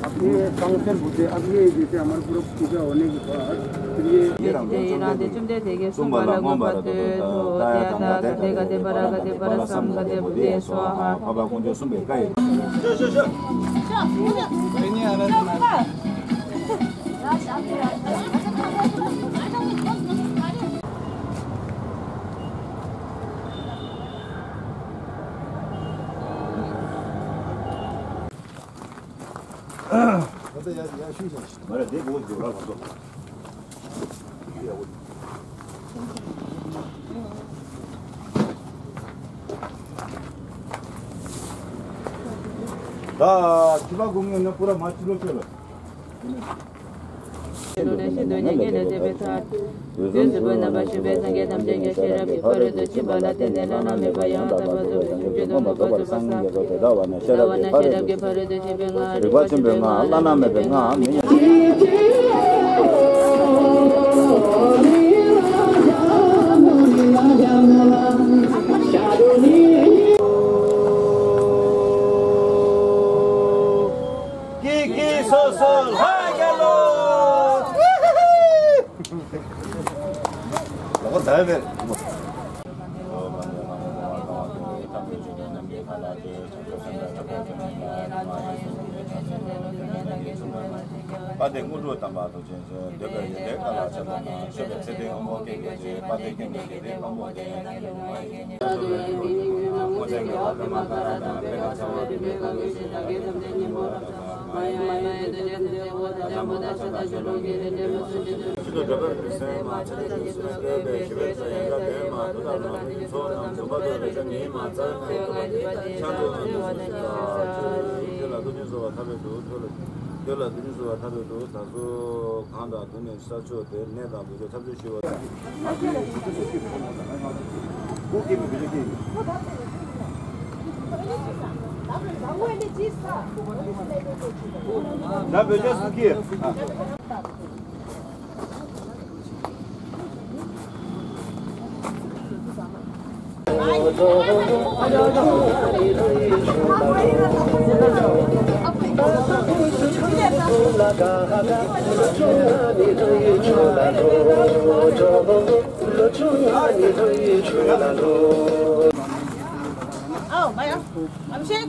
अब ये फंक्शन होते अब ये जैसे हमारे पूरा पूजा होने के बाद फिर ये 나 기바 공연은 पूरा मार्च लो चलो 다음에 바데 구조 담바도 진짜 내가 이제 가라잖아. 저게 세대 어머게 이제 바데 경계에 어머게 고생을 하다가 내가 저한테 내가 계시다게 담대님 뭐라 마야마야 되는데 뭐다 잠보다 저다 저로게 되는 무슨 저 저걸 글쎄 마찬가지 수수께 배시베서가 대마 도다마니 소남 저바도 배정이 맞아 찬조는 저라도 저와 타베도 저라 드니스와 타베도 다소 간다 드니 사초데 내다 부저 탑주시와 고기 비리기 나 베자스 키에 Oh, Maya, Abhishek.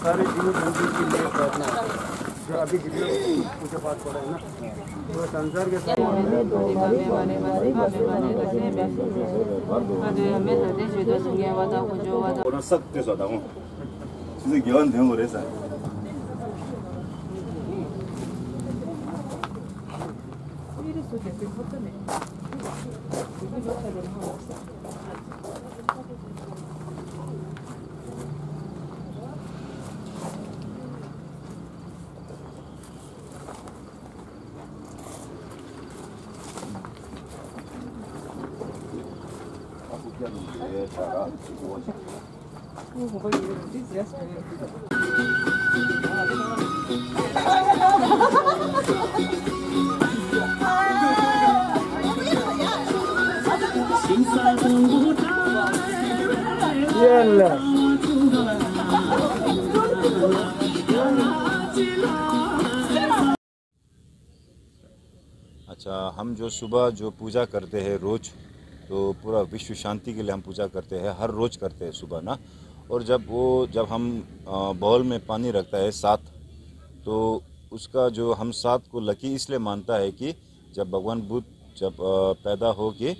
सारे जीव जंतु के लिए प्रार्थना जो अभी पूजा पाठ कर रहे हैं ना तो संसार के 오늘 싹 돼서 나고 진짜 여한 된 거래서 अच्छा, हम जो सुबह जो पूजा करते हैं रोज़, तो पूरा विश्व शांति के लिए हम पूजा करते हैं, हर रोज़ करते हैं सुबह ना। और जब हम बाउल में पानी रखता है साथ, तो उसका जो हम साथ को लकी इसलिए मानता है कि जब भगवान बुद्ध जब पैदा हो के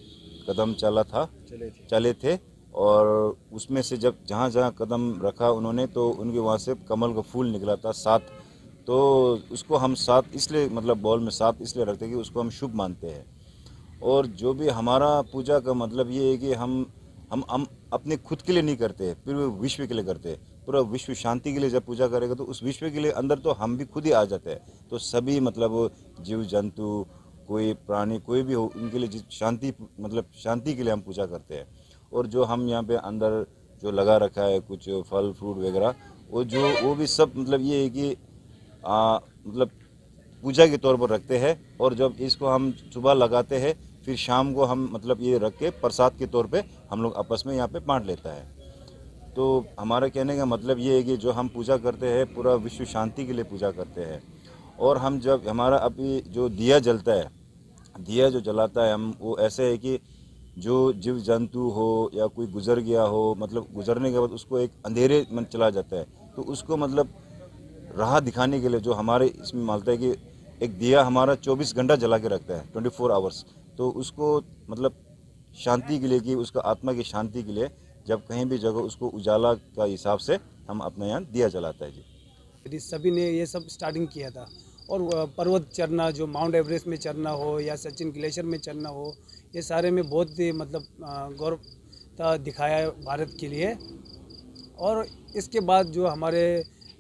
कदम चले थे और उसमें से जब जहाँ कदम रखा उन्होंने, तो उनके वहाँ से कमल का फूल निकला था साथ। तो उसको हम साथ इसलिए मतलब बाउल में साथ इसलिए रखते हैं कि उसको हम शुभ मानते हैं। और जो भी हमारा पूजा का मतलब ये है कि हम अपने खुद के लिए नहीं करते, पूरे विश्व के लिए करते हैं। पूरा विश्व शांति के लिए जब पूजा करेगा तो उस विश्व के लिए अंदर तो हम भी खुद ही आ जाते हैं। तो सभी मतलब जीव जंतु, कोई प्राणी, कोई भी हो, उनके लिए शांति मतलब शांति के लिए हम पूजा करते हैं। और जो हम यहाँ पे अंदर जो लगा रखा है कुछ फल फ्रूट वगैरह, वो भी सब मतलब ये है कि मतलब पूजा के तौर पर रखते हैं। और जब इसको हम सुबह लगाते हैं फिर शाम को हम मतलब ये रख के प्रसाद के तौर पे हम लोग आपस में यहाँ पे बांट लेता है। तो हमारा कहने का मतलब ये है कि जो हम पूजा करते हैं पूरा विश्व शांति के लिए पूजा करते हैं। और हम जब हमारा अभी जो दिया जलता है, दिया जो जलाता है हम, वो ऐसे है कि जो जीव जंतु हो या कोई गुजर गया हो, मतलब गुजरने के बाद उसको एक अंधेरे में चला जाता है, तो उसको मतलब राह दिखाने के लिए जो हमारे इसमें मानता है कि एक दिया हमारा 24 घंटा जला के रखता है, 24 आवर्स। तो उसको मतलब शांति के लिए, कि उसका आत्मा की शांति के लिए जब कहीं भी जगह उसको उजाला का हिसाब से हम अपने यहाँ दिया जलाता है जी। सभी ने ये सब स्टार्टिंग किया था। और पर्वत चढ़ना, जो माउंट एवरेस्ट में चढ़ना हो या सचिन ग्लेशियर में चढ़ना हो, ये सारे में बहुत ही मतलब गौरवता दिखाया है भारत के लिए। और इसके बाद जो हमारे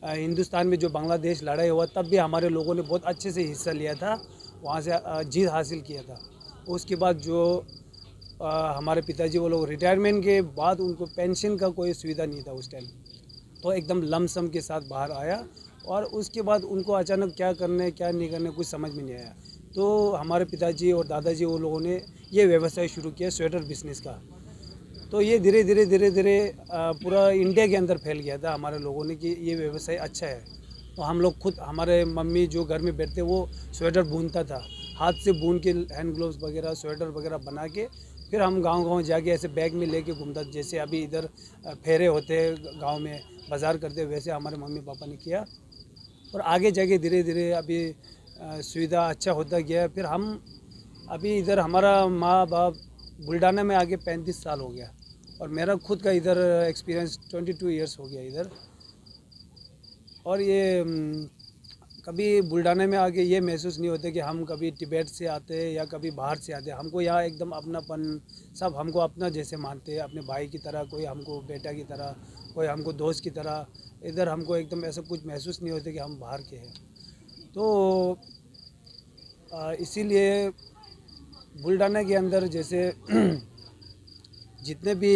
हिंदुस्तान में जो बांग्लादेश लड़ाई हुआ, तब भी हमारे लोगों ने बहुत अच्छे से हिस्सा लिया था, वहाँ से जीत हासिल किया था। उसके बाद जो हमारे पिताजी वो लोग रिटायरमेंट के बाद उनको पेंशन का कोई सुविधा नहीं था उस टाइम, तो एकदम लमसम के साथ बाहर आया। और उसके बाद उनको अचानक क्या करना है क्या नहीं करना है कुछ समझ में नहीं आया, तो हमारे पिताजी और दादाजी वो लोगों ने ये व्यवसाय शुरू किया स्वेटर बिजनेस का। तो ये धीरे धीरे पूरा इंडिया के अंदर फैल गया था हमारे लोगों ने कि ये व्यवसाय अच्छा है। तो हम लोग खुद, हमारे मम्मी जो घर में बैठते वो स्वेटर बुनता था, हाथ से बुन के हैंड ग्लोव्स वगैरह स्वेटर वगैरह बना के फिर हम गांव जाके ऐसे बैग में लेके घूमता। जैसे अभी इधर फेरे होते हैं गांव में, बाज़ार करते, वैसे हमारे मम्मी पापा ने किया। और आगे जाके धीरे धीरे अभी सुविधा अच्छा होता गया। फिर हम अभी इधर, हमारा माँ बाप बुल्ढाना में आके 35 साल हो गया, और मेरा खुद का इधर एक्सपीरियंस 22 ईयर्स हो गया इधर। और ये कभी बुल्ढाना में आके ये महसूस नहीं होता कि हम कभी तिब्बत से आते हैं या कभी बाहर से आते हैं। हमको यहाँ एकदम अपनापन, सब हमको अपना जैसे मानते हैं, अपने भाई की तरह, कोई हमको बेटा की तरह, कोई हमको दोस्त की तरह। इधर हमको एकदम ऐसा कुछ महसूस नहीं होता कि हम बाहर के हैं। तो इसीलिए बुल्ढाना के अंदर जैसे जितने भी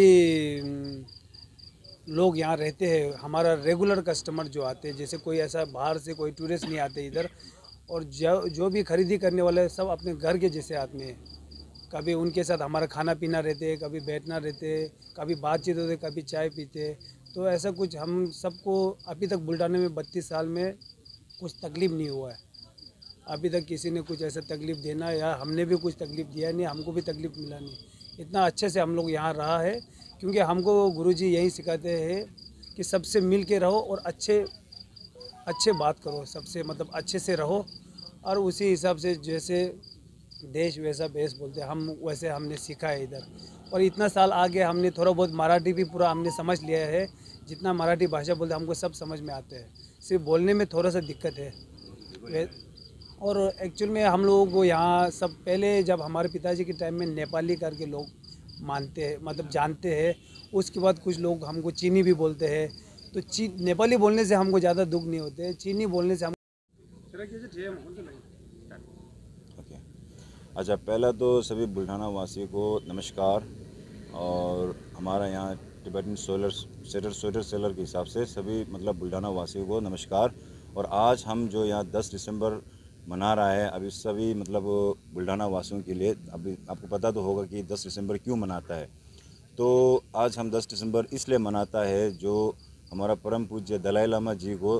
लोग यहाँ रहते हैं, हमारा रेगुलर कस्टमर जो आते हैं, जैसे कोई ऐसा बाहर से कोई टूरिस्ट नहीं आते इधर, और जो भी खरीदी करने वाले सब अपने घर के जैसे आदमी हैं। कभी उनके साथ हमारा खाना पीना रहते, कभी बैठना रहते, कभी बातचीत होते, कभी चाय पीते। तो ऐसा कुछ हम सबको अभी तक बुल्ढाना में 32 साल में कुछ तकलीफ़ नहीं हुआ है। अभी तक किसी ने कुछ ऐसा तकलीफ़ देना या हमने भी कुछ तकलीफ़ दिया नहीं, हमको भी तकलीफ़ मिला नहीं। इतना अच्छे से हम लोग यहाँ रहा है, क्योंकि हमको गुरुजी यही सिखाते हैं कि सबसे मिल के रहो और अच्छे बात करो, सबसे मतलब अच्छे से रहो। और उसी हिसाब से जैसे देश वैसा बेस बोलते हैं, हम वैसे हमने सीखा है इधर। और इतना साल आगे हमने थोड़ा बहुत मराठी भी पूरा हमने समझ लिया है। जितना मराठी भाषा बोलते हमको सब समझ में आते हैं, सिर्फ बोलने में थोड़ा सा दिक्कत है। और एक्चुअल में हम लोगों को यहाँ सब, पहले जब हमारे पिताजी के टाइम में नेपाली करके लोग मानते हैं, मतलब जानते हैं। उसके बाद कुछ लोग हमको चीनी भी बोलते हैं। तो नेपाली बोलने से हमको ज़्यादा दुख नहीं होते, चीनी बोलने से हम ओके। अच्छा, पहला तो सभी बुल्ढाना वासियों को नमस्कार। और हमारा यहाँ टिबेटन स्वेटर सेलर के हिसाब से सभी मतलब बुल्ढाना वासियों को नमस्कार। और आज हम जो यहाँ 10 दिसंबर मना रहा है, अभी सभी मतलब बुल्ढाना वासियों के लिए, अभी आपको पता तो होगा कि 10 दिसंबर क्यों मनाता है। तो आज हम 10 दिसंबर इसलिए मनाता है, जो हमारा परम पूज्य दलाई लामा जी को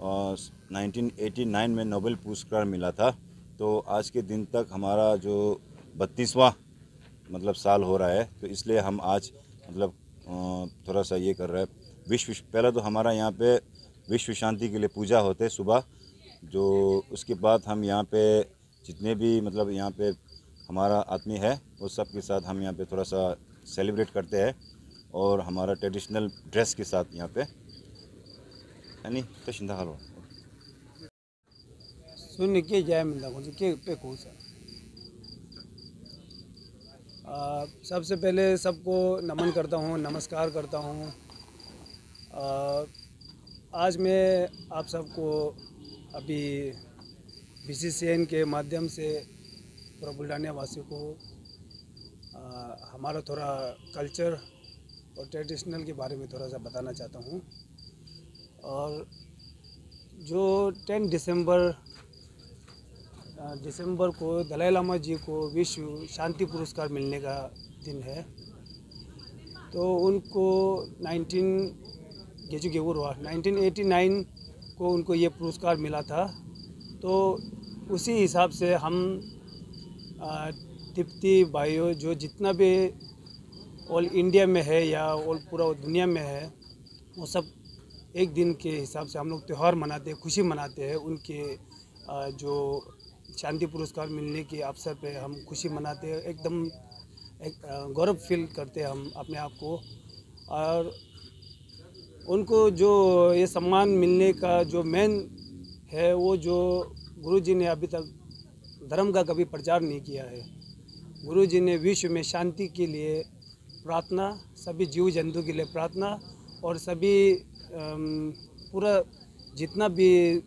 1989 में नोबेल पुरस्कार मिला था। तो आज के दिन तक हमारा जो 32वां मतलब साल हो रहा है, तो इसलिए हम आज मतलब थोड़ा सा ये कर रहे हैं। पहले तो हमारा यहाँ पे विश्व शांति के लिए पूजा होते है सुबह, जो उसके बाद हम यहाँ पे जितने भी मतलब यहाँ पे हमारा आदमी है वो सब के साथ हम यहाँ पे थोड़ा सा सेलिब्रेट करते हैं। और हमारा ट्रेडिशनल ड्रेस के साथ यहाँ पे यानी तो शिंदा हालो सुन के जय मिलता के पे खुश है। सबसे पहले सबको नमन करता हूँ, नमस्कार करता हूँ। आज मैं आप सबको अभी BCCN के माध्यम से पूरा बुल्ढाना वासियों को हमारा थोड़ा कल्चर और ट्रेडिशनल के बारे में थोड़ा सा बताना चाहता हूँ। और जो 10 दिसंबर दिसंबर को दलाई लामा जी को विश्व शांति पुरस्कार मिलने का दिन है। तो उनको 1989 को उनको ये पुरस्कार मिला था। तो उसी हिसाब से हम तिब्बती भाइयों जो जितना भी ऑल इंडिया में है या ऑल पूरा दुनिया में है, वो सब एक दिन के हिसाब से हम लोग त्यौहार मनाते हैं, खुशी मनाते हैं। उनके जो शांति पुरस्कार मिलने के अवसर पे हम खुशी मनाते हैं, एकदम एक गौरव फील करते हैं हम अपने आप को। और उनको जो ये सम्मान मिलने का जो मेन है, वो जो गुरुजी ने अभी तक धर्म का कभी प्रचार नहीं किया है। गुरुजी ने विश्व में शांति के लिए प्रार्थना, सभी जीव जंतु के लिए प्रार्थना, और सभी पूरा जितना भी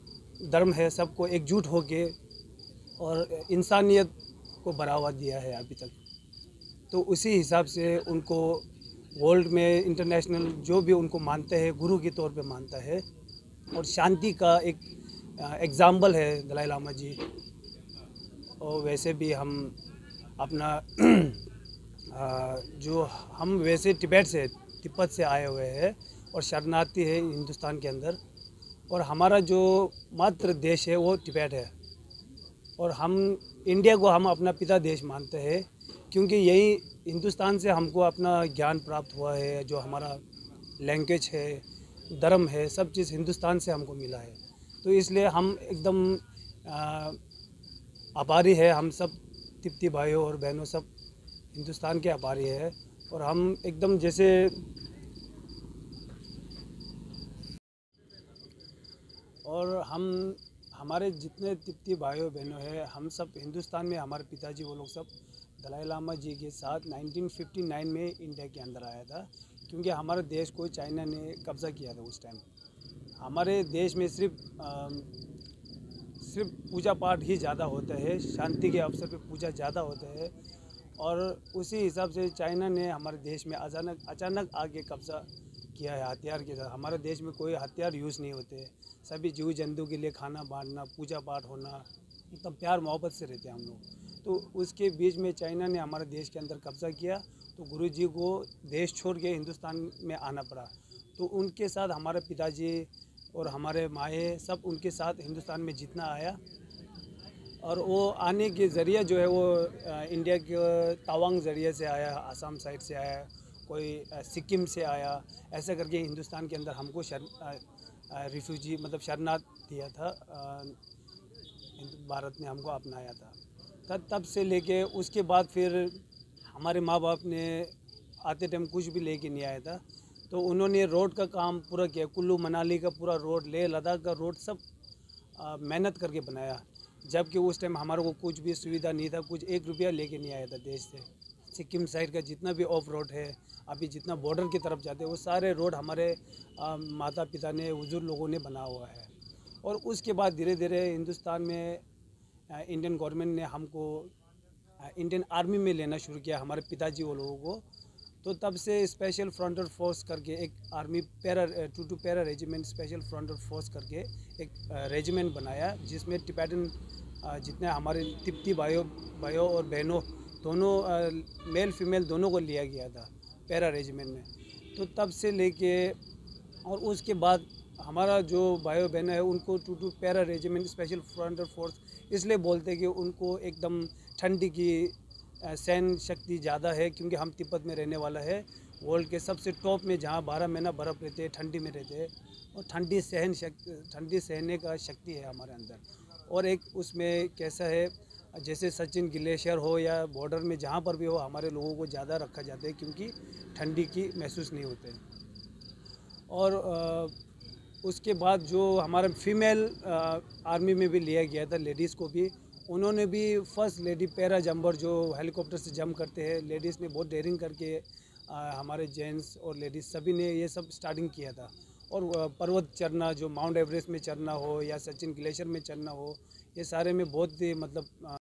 धर्म है सबको एकजुट होके और इंसानियत को बढ़ावा दिया है अभी तक। तो उसी हिसाब से उनको वर्ल्ड में इंटरनेशनल जो भी उनको मानते हैं गुरु के तौर पे मानता है, और शांति का एक एग्जाम्पल है दलाई लामा जी। और वैसे भी हम अपना जो हम वैसे तिब्बत से आए हुए हैं और शरणार्थी है हिंदुस्तान के अंदर, और हमारा जो मातृ देश है वो तिब्बत है। और हम इंडिया को हम अपना पिता देश मानते हैं, क्योंकि यही हिंदुस्तान से हमको अपना ज्ञान प्राप्त हुआ है। जो हमारा लैंग्वेज है, धर्म है, सब चीज़ हिंदुस्तान से हमको मिला है। तो इसलिए हम एकदम आभारी है। हम सब तिब्बती भाइयों और बहनों सब हिंदुस्तान के आभारी है। और हम एकदम जैसे हमारे जितने तिब्बती भाइयों बहनों हैं, हम सब हिंदुस्तान में, हमारे पिताजी वो लोग सब दलाई लामा जी के साथ 1959 में इंडिया के अंदर आया था, क्योंकि हमारे देश को चाइना ने कब्ज़ा किया था उस टाइम। हमारे देश में सिर्फ पूजा पाठ ही ज़्यादा होता है, शांति के अवसर पे पूजा ज़्यादा होता है। और उसी हिसाब से चाइना ने हमारे देश में अचानक आके कब्ज़ा किया है हथियार के साथ। हमारे देश में कोई हथियार यूज़ नहीं होते, सभी जीव जंतु के लिए खाना बांटना, पूजा पाठ होना, एकदम प्यार मोहब्बत से रहते हैं हम लोग। तो उसके बीच में चाइना ने हमारे देश के अंदर कब्ज़ा किया, तो गुरुजी को देश छोड़ के हिंदुस्तान में आना पड़ा। तो उनके साथ हमारे पिताजी और हमारे माए सब उनके साथ हिंदुस्तान में जितना आया। और वो आने के ज़रिए जो है वो इंडिया के तवांग ज़रिए से आया, आसाम साइड से आया, कोई सिक्किम से आया, ऐसा करके हिंदुस्तान के अंदर हमको रिफ्यूजी मतलब शरणार्थ दिया था। भारत ने हमको अपनाया था। तब से लेके उसके बाद फिर हमारे माँ बाप ने आते टाइम कुछ भी लेके नहीं आया था। तो उन्होंने रोड का काम पूरा किया, कुल्लू मनाली का पूरा रोड, लेह लद्दाख का रोड सब मेहनत करके बनाया। जबकि उस टाइम हमारे को कुछ भी सुविधा नहीं था, कुछ 1 रुपया लेके नहीं आया था देश से। सिक्किम साइड का जितना भी ऑफ रोड है, अभी जितना बॉर्डर की तरफ जाते हैं, वो सारे रोड हमारे माता पिता ने, बुजुर्ग लोगों ने बना हुआ है। और उसके बाद धीरे धीरे हिंदुस्तान में इंडियन गवर्नमेंट ने हमको इंडियन आर्मी में लेना शुरू किया, हमारे पिताजी वो लोगों को। तो तब से स्पेशल फ्रंटल फोर्स करके एक army para regiment special frontal force करके एक रेजिमेंट बनाया, जिसमें टिबेटन जितने हमारे तिब्बती भाइयों और बहनों दोनों, मेल फीमेल दोनों को लिया गया था पैरा रेजिमेंट में। तो तब से लेके और उसके बाद हमारा जो भाइयों बहन है उनको two para regiment special frontal force इसलिए बोलते हैं कि उनको एकदम ठंडी की सहन शक्ति ज़्यादा है, क्योंकि हम तिब्बत में रहने वाला है, वर्ल्ड के सबसे टॉप में, जहाँ 12 महीना बर्फ़ रहते हैं, ठंडी में रहते हैं, और ठंडी सहने का शक्ति है हमारे अंदर। और एक उसमें कैसा है, जैसे सचिन ग्लेशियर हो या बॉर्डर में जहाँ पर भी हो, हमारे लोगों को ज़्यादा रखा जाता है, क्योंकि ठंडी की महसूस नहीं होते। और उसके बाद जो हमारा फीमेल आर्मी में भी लिया गया था, लेडीज़ को भी, उन्होंने भी फर्स्ट लेडी पैरा जंपर जो हेलीकॉप्टर से जंप करते हैं, लेडीज़ ने बहुत डेयरिंग करके हमारे जेंट्स और लेडीज़ सभी ने ये सब स्टार्टिंग किया था। और पर्वत चढ़ना, जो माउंट एवरेस्ट में चढ़ना हो या सचिन ग्लेशियर में चढ़ना हो, ये सारे में बहुत ही मतलब